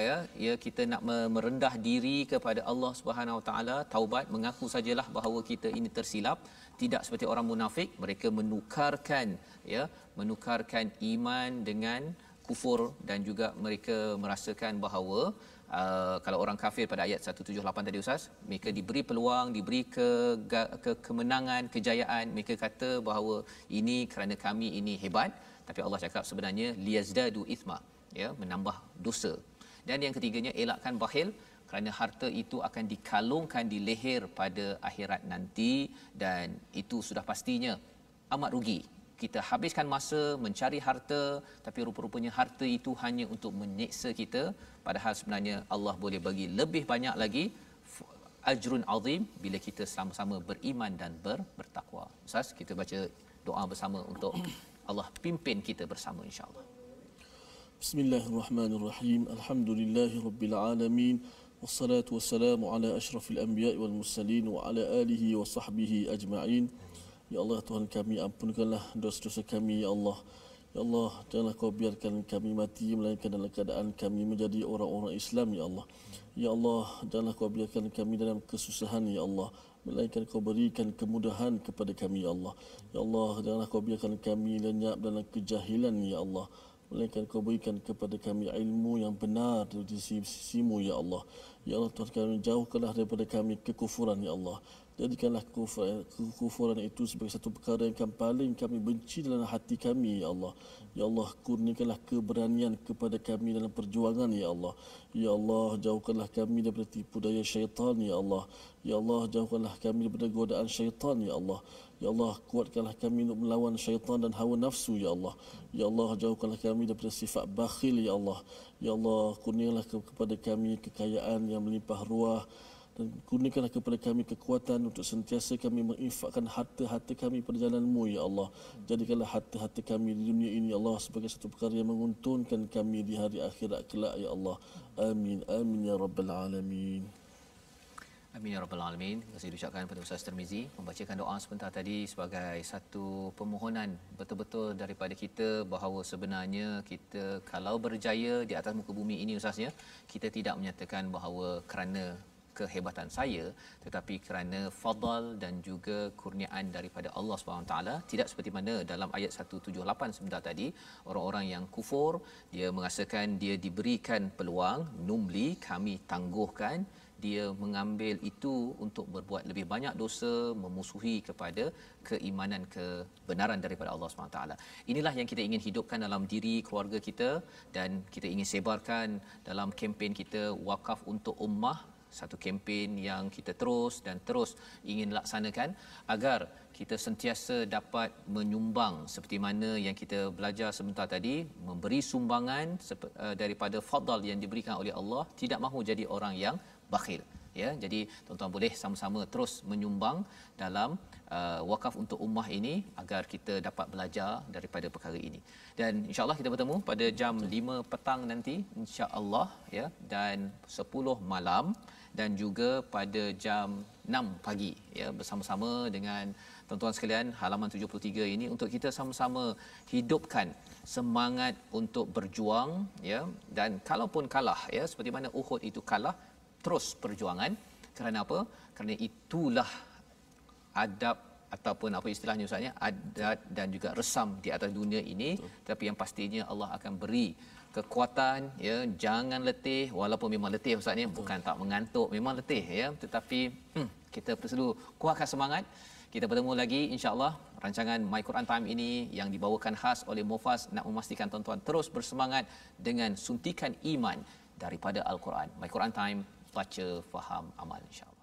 ya, kita nak merendah diri kepada Allah Subhanahu Wa Taala. Taubat, mengaku sajalah bahawa kita ini tersilap, tidak seperti orang munafik, mereka menukarkan iman dengan kufur, dan juga mereka merasakan bahawa kalau orang kafir pada ayat 178 tadi ustaz, mereka diberi peluang, diberi kemenangan, kejayaan, mereka kata bahawa ini kerana kami ini hebat, tapi Allah cakap sebenarnya liyazdadu ithma, ya, menambah dosa. Dan yang ketiganya, elakkan bakhil, kerana harta itu akan dikalungkan di leher pada akhirat nanti, dan itu sudah pastinya amat rugi. Kita habiskan masa mencari harta, tapi rupa-rupanya harta itu hanya untuk menyeksa kita, padahal sebenarnya Allah boleh bagi lebih banyak lagi ajrun azim bila kita sama-sama beriman dan bertakwa. Ustaz, kita baca doa bersama untuk Allah pimpin kita bersama insya-Allah. Bismillahirrahmanirrahim. Alhamdulillahirabbil alamin. Wassalatu wassalamu ala asyrafil anbiya'i wal mursalin wa ala alihi wa sahbihi ajma'in. Ya Allah, Tuhan kami, ampunkanlah dosa-dosa kami ya Allah. Ya Allah, janganlah kau biarkan kami mati melainkan dalam keadaan kami menjadi orang-orang Islam ya Allah. Ya Allah, janganlah kau biarkan kami dalam kesusahan ya Allah, melainkan kau berikan kemudahan kepada kami ya Allah. Ya Allah, janganlah kau biarkan kami lenyap dalam kejahilan ya Allah, melainkan kau berikan kepada kami ilmu yang benar di sisi-Mu ya Allah. Ya Allah, Tuhan kami, jauhkanlah daripada kami kekufuran ya Allah. Jadikanlah kekufuran itu sebagai satu perkara yang paling kami benci dalam hati kami ya Allah. Ya Allah, kurniakanlah keberanian kepada kami dalam perjuangan ya Allah. Ya Allah, jauhkanlah kami daripada tipu daya syaitan ya Allah. Ya Allah, jauhkanlah kami daripada godaan syaitan ya Allah. Ya Allah, kuatkanlah kami untuk melawan syaitan dan hawa nafsu ya Allah. Ya Allah, jauhkanlah kami daripada sifat bakhil ya Allah. Ya Allah, kurniakanlah kepada kami kekayaan yang melimpah ruah, dan kurniakanlah kepada kami kekuatan untuk sentiasa kami menginfakkan harta-harta kami pada jalan-Mu ya Allah. Jadikanlah harta-harta kami di dunia ini ya Allah sebagai satu perkara yang menguntungkan kami di hari akhirat kelak ya Allah. Amin amin ya rabbal alamin. Amin ya rabbal alamin. Terima kasih diucapkan kepada Ustaz Tirmizi membacakan doa sebentar tadi sebagai satu permohonan betul-betul daripada kita bahawa sebenarnya kita kalau berjaya di atas muka bumi ini ustaznya, kita tidak menyatakan bahawa kerana kehebatan saya, tetapi kerana fadal dan juga kurniaan daripada Allah SWT. Tidak seperti mana dalam ayat 178 sebentar tadi, orang-orang yang kufur, dia merasakan dia diberikan peluang, numli, kami tangguhkan, dia mengambil itu untuk berbuat lebih banyak dosa, memusuhi kepada keimanan, kebenaran daripada Allah SWT. Inilah yang kita ingin hidupkan dalam diri keluarga kita, dan kita ingin sebarkan dalam kempen kita Wakaf untuk Ummah, satu kempen yang kita terus ingin laksanakan agar kita sentiasa dapat menyumbang seperti mana yang kita belajar sebentar tadi, memberi sumbangan daripada fadal yang diberikan oleh Allah, tidak mahu jadi orang yang bakhil ya. Jadi tuan-tuan boleh sama-sama terus menyumbang dalam wakaf untuk ummah ini agar kita dapat belajar daripada perkara ini. Dan insya-Allah kita bertemu pada jam 5 petang nanti insya-Allah ya, dan 10 malam, dan juga pada jam 6 pagi ya, bersama-sama dengan tuan-tuan sekalian, halaman 73 ini untuk kita sama-sama hidupkan semangat untuk berjuang, ya, dan kalaupun kalah, ya, seperti mana Uhud itu kalah, terus perjuangan. Kerana apa? Kerana itulah adab ataupun apa istilahnya Ustaznya, adat dan juga resam di atas dunia ini. Betul. Tapi yang pastinya Allah akan beri kekuatan, ya, jangan letih, walaupun memang letih Ustaz ni, bukan tak mengantuk, memang letih, ya, tetapi kita perlu kuatkan semangat. Kita bertemu lagi insya-Allah. Rancangan My Quran Time ini yang dibawakan khas oleh Mufas nak memastikan tuan-tuan terus bersemangat dengan suntikan iman daripada Al-Quran. My Quran Time, baca, faham, amal, insya-Allah.